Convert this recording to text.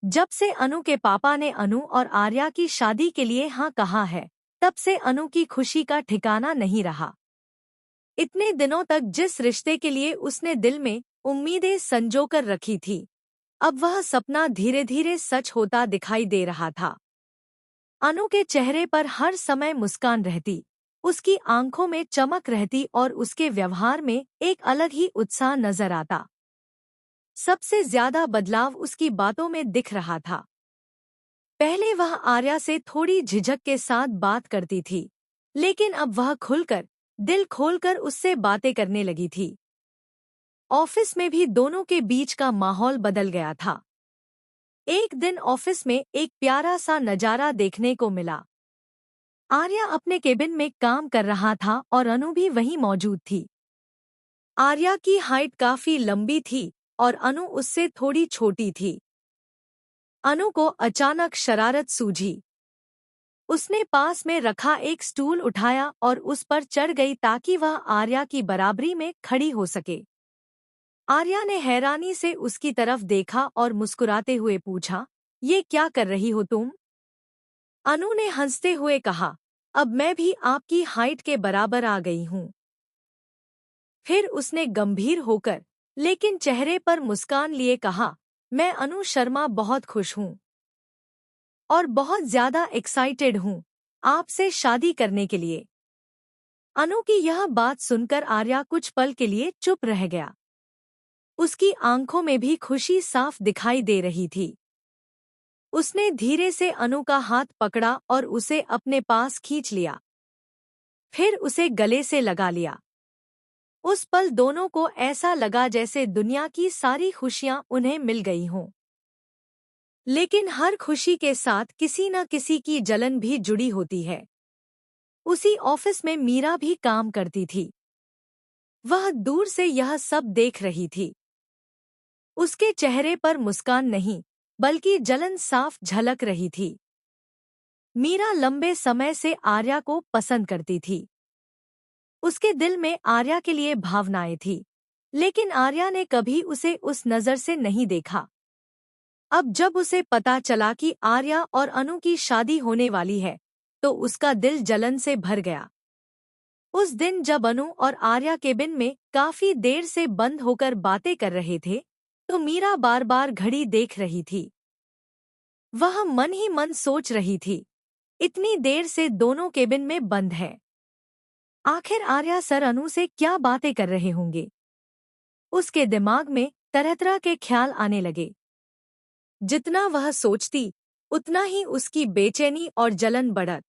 जब से अनु के पापा ने अनु और आर्या की शादी के लिए हाँ कहा है, तब से अनु की खुशी का ठिकाना नहीं रहा। इतने दिनों तक जिस रिश्ते के लिए उसने दिल में उम्मीदें संजोकर रखी थी, अब वह सपना धीरे धीरे सच होता दिखाई दे रहा था। अनु के चेहरे पर हर समय मुस्कान रहती, उसकी आंखों में चमक रहती और उसके व्यवहार में एक अलग ही उत्साह नजर आता। सबसे ज्यादा बदलाव उसकी बातों में दिख रहा था। पहले वह आर्या से थोड़ी झिझक के साथ बात करती थी, लेकिन अब वह खुलकर, दिल खोलकर उससे बातें करने लगी थी। ऑफिस में भी दोनों के बीच का माहौल बदल गया था। एक दिन ऑफिस में एक प्यारा सा नजारा देखने को मिला। आर्या अपने केबिन में काम कर रहा था और अनु भी वहीं मौजूद थी। आर्या की हाइट काफी लंबी थी और अनु उससे थोड़ी छोटी थी। अनु को अचानक शरारत सूझी। उसने पास में रखा एक स्टूल उठाया और उस पर चढ़ गई ताकि वह आर्या की बराबरी में खड़ी हो सके। आर्या ने हैरानी से उसकी तरफ देखा और मुस्कुराते हुए पूछा, ये क्या कर रही हो तुम? अनु ने हंसते हुए कहा, अब मैं भी आपकी हाइट के बराबर आ गई हूँ। फिर उसने गंभीर होकर, लेकिन चेहरे पर मुस्कान लिए कहा, मैं अनु शर्मा बहुत खुश हूँ और बहुत ज्यादा एक्साइटेड हूँ आपसे शादी करने के लिए। अनु की यह बात सुनकर आर्या कुछ पल के लिए चुप रह गया। उसकी आंखों में भी खुशी साफ दिखाई दे रही थी। उसने धीरे से अनु का हाथ पकड़ा और उसे अपने पास खींच लिया। फिर उसे गले से लगा लिया। उस पल दोनों को ऐसा लगा जैसे दुनिया की सारी खुशियां उन्हें मिल गई हों। लेकिन हर खुशी के साथ किसी न किसी की जलन भी जुड़ी होती है। उसी ऑफिस में मीरा भी काम करती थी। वह दूर से यह सब देख रही थी। उसके चेहरे पर मुस्कान नहीं, बल्कि जलन साफ झलक रही थी। मीरा लंबे समय से आर्या को पसंद करती थी। उसके दिल में आर्या के लिए भावनाएं थी, लेकिन आर्या ने कभी उसे उस नजर से नहीं देखा। अब जब उसे पता चला कि आर्या और अनु की शादी होने वाली है, तो उसका दिल जलन से भर गया। उस दिन जब अनु और आर्या केबिन में काफी देर से बंद होकर बातें कर रहे थे, तो मीरा बार बार घड़ी देख रही थी। वह मन ही मन सोच रही थी, इतनी देर से दोनों केबिन में बंद है। आखिर आर्या सर अनु से क्या बातें कर रहे होंगे? उसके दिमाग में तरह तरह के ख्याल आने लगे। जितना वह सोचती, उतना ही उसकी बेचैनी और जलन बढ़त।